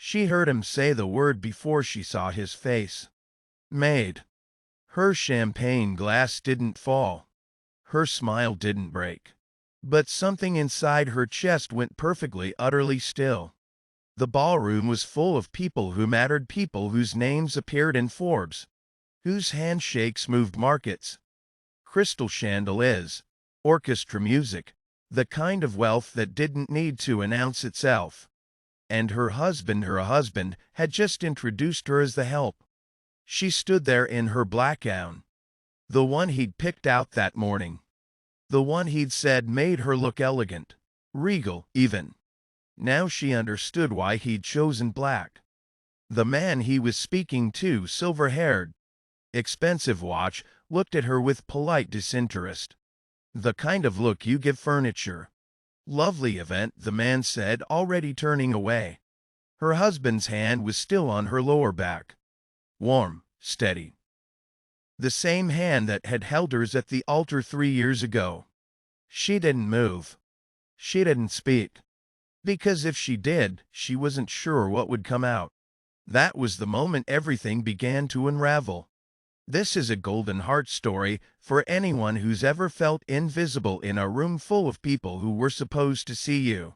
She heard him say the word before she saw his face. Maid. Her champagne glass didn't fall. Her smile didn't break. But something inside her chest went perfectly, utterly still. The ballroom was full of people who mattered, people whose names appeared in Forbes, whose handshakes moved markets. Crystal chandeliers, orchestra music, the kind of wealth that didn't need to announce itself. And her husband had just introduced her as the help. She stood there in her black gown, the one he'd picked out that morning, the one he'd said made her look elegant, regal, even. Now she understood why he'd chosen black. The man he was speaking to, silver-haired, expensive watch, looked at her with polite disinterest. The kind of look you give furniture. Lovely event, the man said, already turning away. Her husband's hand was still on her lower back. Warm, steady. The same hand that had held hers at the altar 3 years ago. She didn't move. She didn't speak. Because if she did, she wasn't sure what would come out. That was the moment everything began to unravel. This is a golden heart story for anyone who's ever felt invisible in a room full of people who were supposed to see you.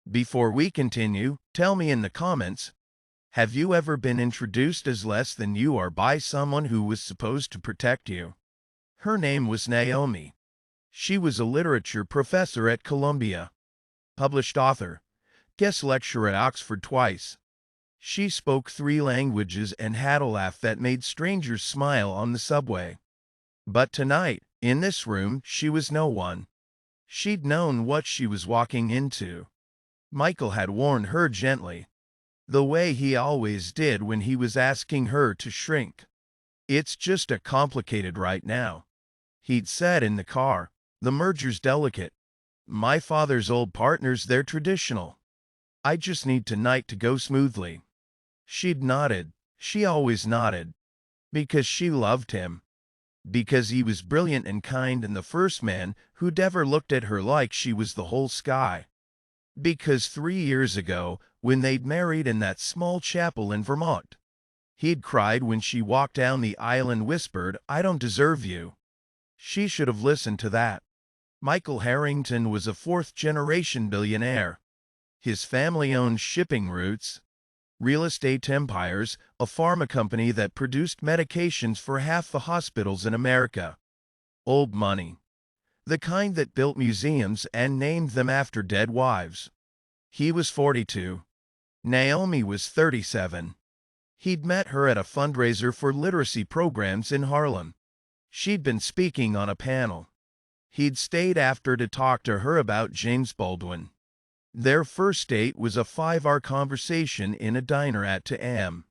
Before we continue, tell me in the comments, have you ever been introduced as less than you are by someone who was supposed to protect you? Her name was Naomi. She was a literature professor at Columbia, published author, guest lecturer at Oxford twice. She spoke 3 languages and had a laugh that made strangers smile on the subway. But tonight, in this room, she was no one. She'd known what she was walking into. Michael had warned her gently, the way he always did when he was asking her to shrink. It's just a complicated right now, he'd said in the car. The merger's delicate. My father's old partners, they're traditional. I just need tonight to go smoothly. She'd nodded. She always nodded. Because she loved him. Because he was brilliant and kind and the first man who'd ever looked at her like she was the whole sky. Because 3 years ago, when they'd married in that small chapel in Vermont, he'd cried when she walked down the aisle and whispered, "I don't deserve you." She should have listened to that. Michael Harrington was a 4th-generation billionaire. His family owned shipping routes, real estate empires, a pharma company that produced medications for half the hospitals in America. Old money. The kind that built museums and named them after dead wives. He was 42. Naomi was 37. He'd met her at a fundraiser for literacy programs in Harlem. She'd been speaking on a panel. He'd stayed after to talk to her about James Baldwin. Their first date was a 5-hour conversation in a diner at 2 a.m.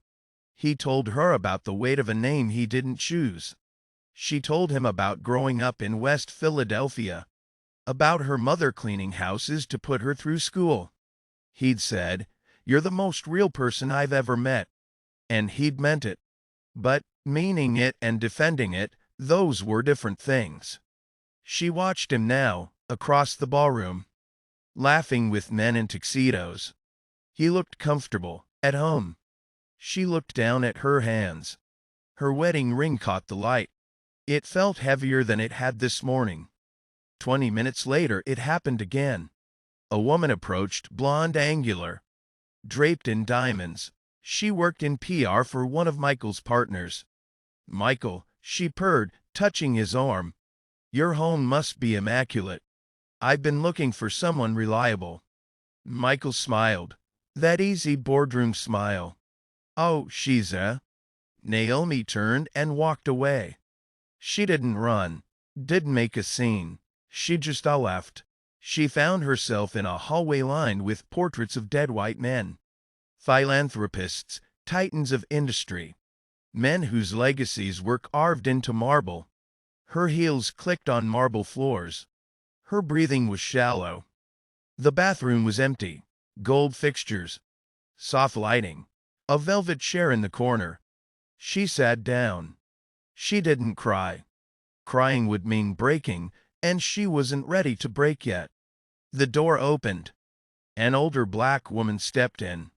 He told her about the weight of a name he didn't choose. She told him about growing up in West Philadelphia, about her mother cleaning houses to put her through school. He'd said, "You're the most real person I've ever met." And he'd meant it. But meaning it and defending it, those were different things. She watched him now, across the ballroom, laughing with men in tuxedos. He looked comfortable, at home. She looked down at her hands. Her wedding ring caught the light. It felt heavier than it had this morning. 20 minutes later, it happened again. A woman approached, blonde, angular, draped in diamonds. She worked in PR for one of Michael's partners. "Michael," she purred, touching his arm. "Your home must be immaculate. I've been looking for someone reliable." Michael smiled. That easy boardroom smile. "Oh, she's a..." Naomi turned and walked away. She didn't run, didn't make a scene. She just left. She found herself in a hallway lined with portraits of dead white men. Philanthropists, titans of industry. Men whose legacies were carved into marble. Her heels clicked on marble floors. Her breathing was shallow. The bathroom was empty. Gold fixtures. Soft lighting. A velvet chair in the corner. She sat down. She didn't cry. Crying would mean breaking, and she wasn't ready to break yet. The door opened. An older black woman stepped in.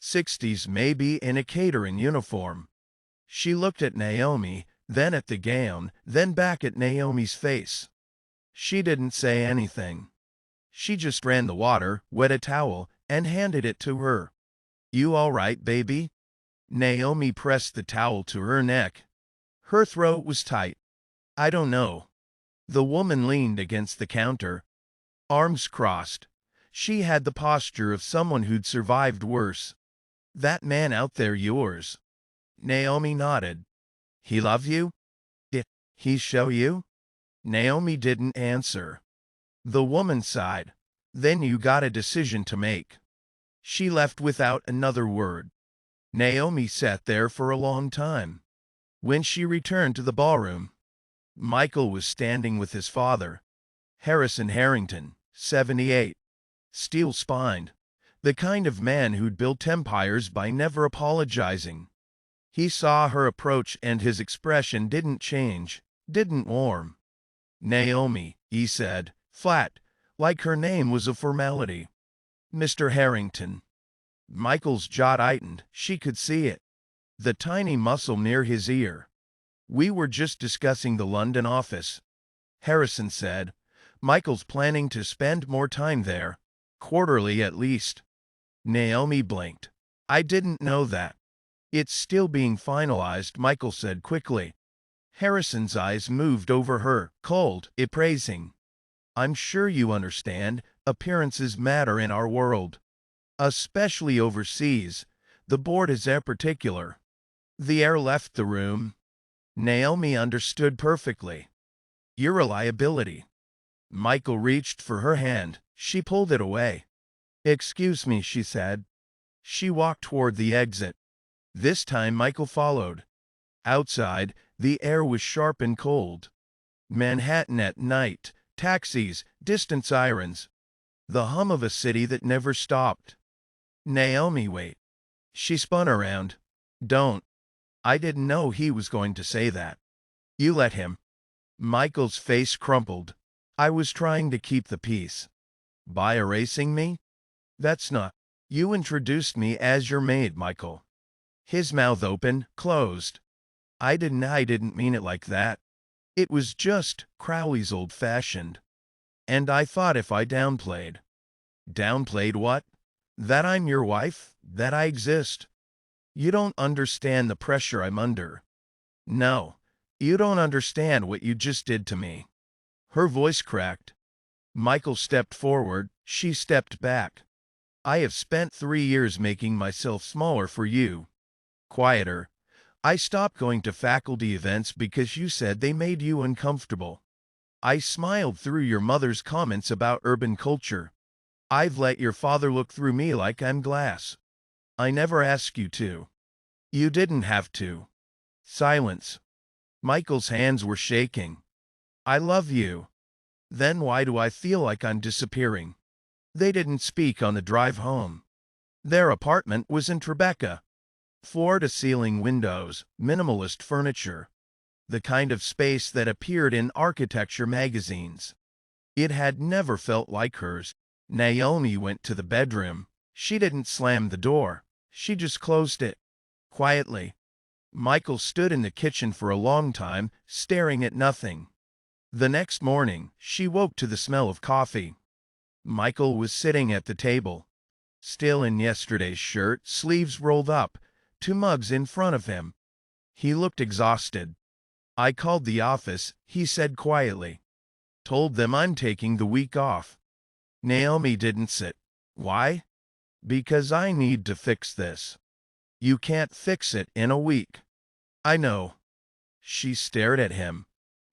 60s maybe, in a catering uniform. She looked at Naomi, then at the gown, then back at Naomi's face. She didn't say anything. She just ran the water, wet a towel, and handed it to her. "You all right, baby?" Naomi pressed the towel to her neck. Her throat was tight. "I don't know." The woman leaned against the counter, arms crossed. She had the posture of someone who'd survived worse. "That man out there yours?" Naomi nodded. "He love you? Did he show you?" Naomi didn't answer. The woman sighed. "Then you got a decision to make." She left without another word. Naomi sat there for a long time. When she returned to the ballroom, Michael was standing with his father, Harrison Harrington, 78, steel-spined, the kind of man who'd built empires by never apologizing. He saw her approach and his expression didn't change, didn't warm. "Naomi," he said, flat, like her name was a formality. "Mr. Harrington." Michael's jaw tightened, she could see it. The tiny muscle near his ear. "We were just discussing the London office," Harrison said. "Michael's planning to spend more time there, quarterly at least." Naomi blinked. "I didn't know that." "It's still being finalized," Michael said quickly. Harrison's eyes moved over her, cold, appraising. "I'm sure you understand, appearances matter in our world. Especially overseas. The board is that particular." The air left the room. Naomi understood perfectly. "You're a liability." Michael reached for her hand. She pulled it away. "Excuse me," she said. She walked toward the exit. This time Michael followed. Outside, the air was sharp and cold. Manhattan at night, taxis, distant sirens. The hum of a city that never stopped. "Naomi, wait." She spun around. "Don't." I didn't know he was going to say that. "You let him." Michael's face crumpled. "I was trying to keep the peace." "By erasing me?" "That's not. You introduced me as your maid, Michael." His mouth opened, closed. I didn't mean it like that. It was just Crowley's old-fashioned. And I thought if I downplayed." "Downplayed what?" "That I'm your wife, that I exist." "You don't understand the pressure I'm under." "No, you don't understand what you just did to me." Her voice cracked. Michael stepped forward, she stepped back. "I have spent 3 years making myself smaller for you." Quieter. "I stopped going to faculty events because you said they made you uncomfortable. I smiled through your mother's comments about urban culture. I've let your father look through me like I'm glass. I never asked you to." "You didn't have to." Silence. Michael's hands were shaking. "I love you." "Then why do I feel like I'm disappearing?" They didn't speak on the drive home. Their apartment was in Tribeca. Floor-to-ceiling windows, minimalist furniture. The kind of space that appeared in architecture magazines. It had never felt like hers. Naomi went to the bedroom. She didn't slam the door. She just closed it. Quietly. Michael stood in the kitchen for a long time, staring at nothing. The next morning, she woke to the smell of coffee. Michael was sitting at the table. Still in yesterday's shirt, sleeves rolled up, 2 mugs in front of him. He looked exhausted. "I called the office," he said quietly. "Told them I'm taking the week off." Naomi didn't sit. "Why?" "Because I need to fix this." "You can't fix it in a week." "I know." She stared at him.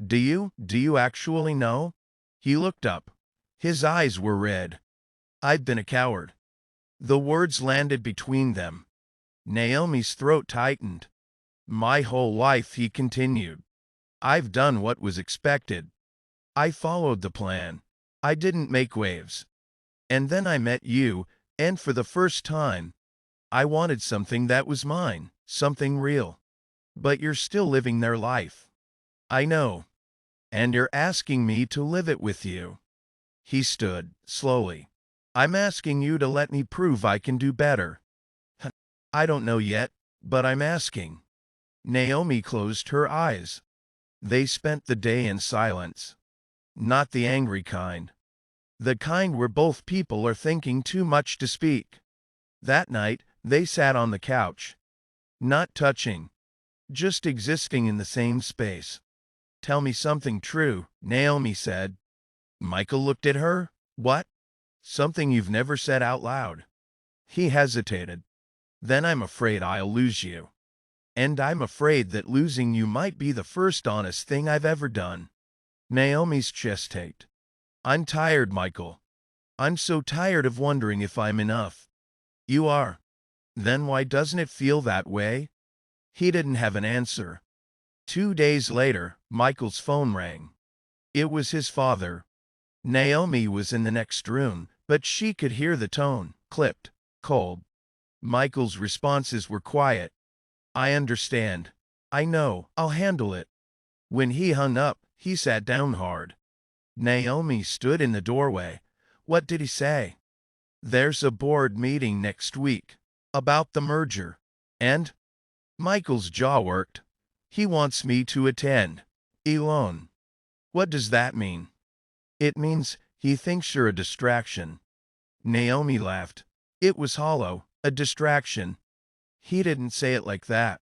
Do you actually know?" He looked up. His eyes were red. "I've been a coward." The words landed between them. Naomi's throat tightened. "My whole life," he continued. "I've done what was expected. I followed the plan. I didn't make waves. And then I met you, and for the first time, I wanted something that was mine, something real. But you're still living their life." "I know. And you're asking me to live it with you." He stood, slowly. "I'm asking you to let me prove I can do better." I don't know yet, but I'm asking. Naomi closed her eyes. They spent the day in silence. Not the angry kind. The kind where both people are thinking too much to speak. That night, they sat on the couch. Not touching. Just existing in the same space. Tell me something true, Naomi said. Michael looked at her. What? Something you've never said out loud. He hesitated. Then I'm afraid I'll lose you. And I'm afraid that losing you might be the first honest thing I've ever done. Naomi's chest ached. I'm tired, Michael. I'm so tired of wondering if I'm enough. You are. Then why doesn't it feel that way? He didn't have an answer. 2 days later, Michael's phone rang. It was his father. Naomi was in the next room, but she could hear the tone, clipped, cold. Michael's responses were quiet. I understand. I know, I'll handle it. When he hung up, he sat down hard. Naomi stood in the doorway. What did he say? There's a board meeting next week. About the merger. And? Michael's jaw worked. He wants me to attend. Alone. What does that mean? It means he thinks you're a distraction. Naomi laughed. It was hollow, a distraction. He didn't say it like that.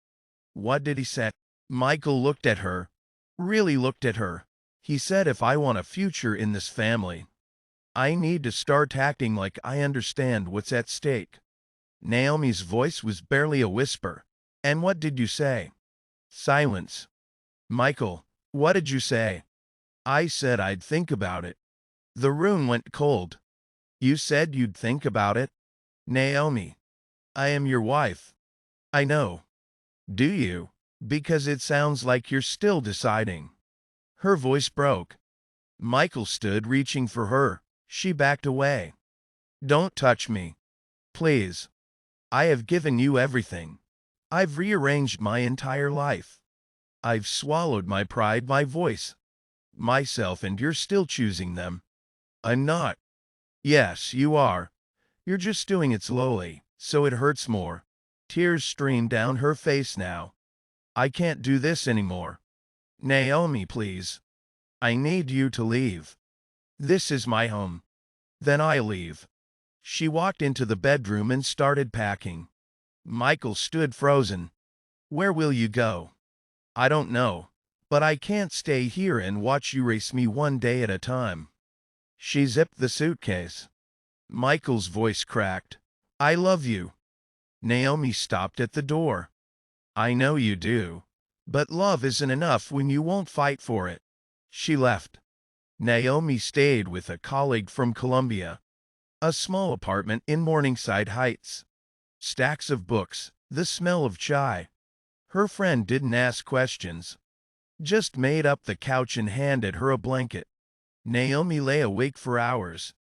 What did he say? Michael looked at her. Really looked at her. He said if I want a future in this family, I need to start acting like I understand what's at stake. Naomi's voice was barely a whisper. And what did you say? Silence. Michael, what did you say? I said I'd think about it. The room went cold. You said you'd think about it? Naomi, I am your wife. I know. Do you? Because it sounds like you're still deciding. Her voice broke. Michael stood reaching for her. She backed away. Don't touch me. Please. I have given you everything. I've rearranged my entire life. I've swallowed my pride, my voice, myself, and you're still choosing them. I'm not. Yes, you are. You're just doing it slowly, so it hurts more. Tears streamed down her face now. I can't do this anymore. Naomi, please. I need you to leave. This is my home. Then I leave. She walked into the bedroom and started packing. Michael stood frozen. Where will you go? I don't know. But I can't stay here and watch you race me one day at a time. She zipped the suitcase. Michael's voice cracked. I love you. Naomi stopped at the door. I know you do. But love isn't enough when you won't fight for it. She left. Naomi stayed with a colleague from Columbia. A small apartment in Morningside Heights. Stacks of books, the smell of chai. Her friend didn't ask questions. Just made up the couch and handed her a blanket. Naomi lay awake for hours.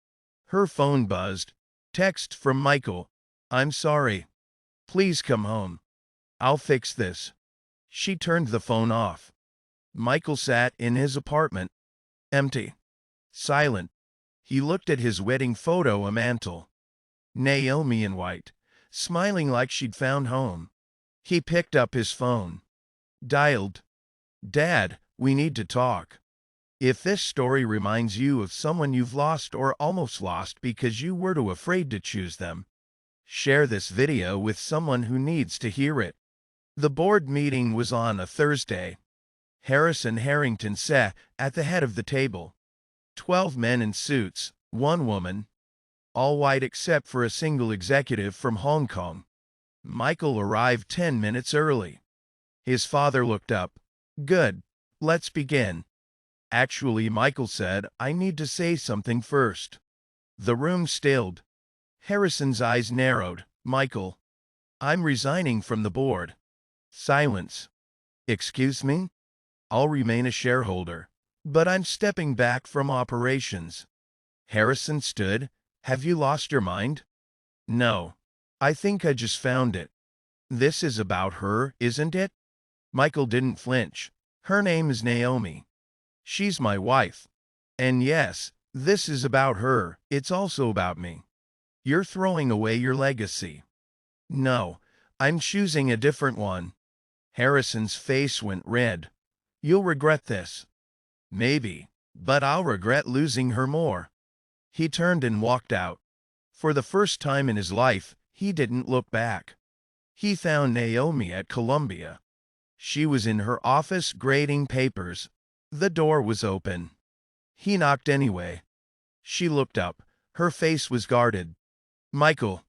Her phone buzzed. Text from Michael. I'm sorry. Please come home. I'll fix this. She turned the phone off. Michael sat in his apartment. Empty. Silent. He looked at his wedding photo, a mantle. Naomi in white, smiling like she'd found home. He picked up his phone. Dialed. Dad, we need to talk. If this story reminds you of someone you've lost or almost lost because you were too afraid to choose them, share this video with someone who needs to hear it. The board meeting was on a Thursday. Harrison Harrington sat at the head of the table. 12 men in suits, 1 woman, all white except for a single executive from Hong Kong. Michael arrived 10 minutes early. His father looked up. Good. Let's begin. Actually, Michael said, I need to say something first. The room stilled. Harrison's eyes narrowed. Michael, I'm resigning from the board. Silence. Excuse me? I'll remain a shareholder, but I'm stepping back from operations. Harrison stood. Have you lost your mind? No. I think I just found it. This is about her, isn't it? Michael didn't flinch. Her name is Naomi. She's my wife. And yes, this is about her. It's also about me. You're throwing away your legacy. No, I'm choosing a different one. Harrison's face went red. You'll regret this. Maybe, but I'll regret losing her more. He turned and walked out. For the first time in his life, he didn't look back. He found Naomi at Columbia. She was in her office grading papers. The door was open. He knocked anyway. She looked up. Her face was guarded. "Michael,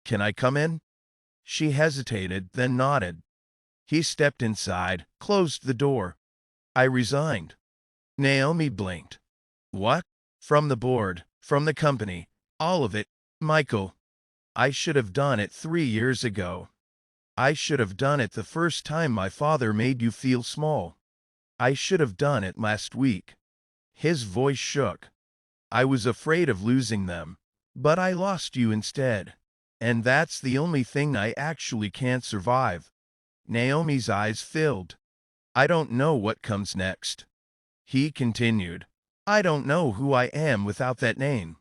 can I come in?" She hesitated, then nodded. He stepped inside, closed the door. "I resigned." Naomi blinked. "What?" "From the board, from the company, all of it, Michael. I should have done it 3 years ago. I should have done it the first time my father made you feel small. I should have done it last week." His voice shook. "I was afraid of losing them, but I lost you instead. And that's the only thing I actually can't survive." Naomi's eyes filled. "I don't know what comes next." He continued. "I don't know who I am without that name,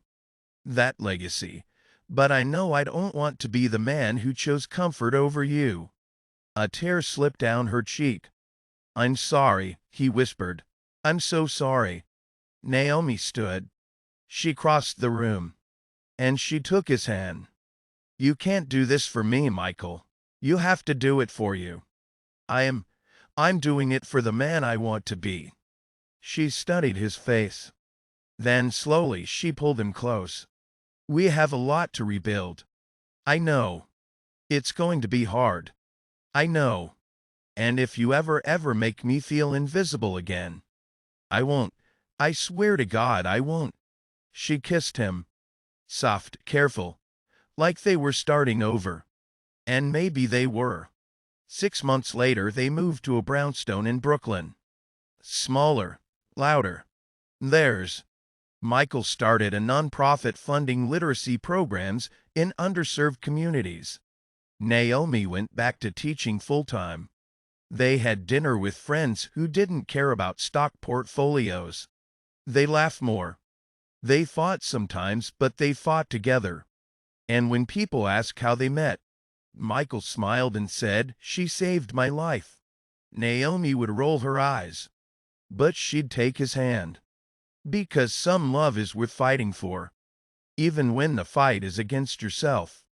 that legacy. But I know I don't want to be the man who chose comfort over you." A tear slipped down her cheek. "I'm sorry," he whispered. "I'm so sorry." Naomi stood. She crossed the room. And she took his hand. "You can't do this for me, Michael. You have to do it for you. I'm doing it for the man I want to be." She studied his face. Then slowly she pulled him close. "We have a lot to rebuild. I know. It's going to be hard. I know. And if you ever make me feel invisible again, I won't. I swear to God I won't." She kissed him. Soft, careful, like they were starting over. And maybe they were. 6 months later they moved to a brownstone in Brooklyn. Smaller, louder. Theirs. Michael started a nonprofit funding literacy programs in underserved communities. Naomi went back to teaching full-time. They had dinner with friends who didn't care about stock portfolios. They laughed more. They fought sometimes, but they fought together. And when people asked how they met, Michael smiled and said, "She saved my life." Naomi would roll her eyes, but she'd take his hand. Because some love is worth fighting for, even when the fight is against yourself.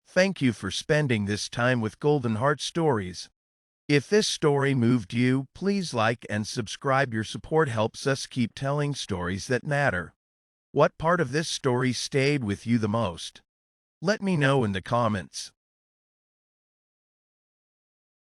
Thank you for spending this time with Golden Heart Stories. If this story moved you, please like and subscribe. Your support helps us keep telling stories that matter. What part of this story stayed with you the most? Let me know in the comments.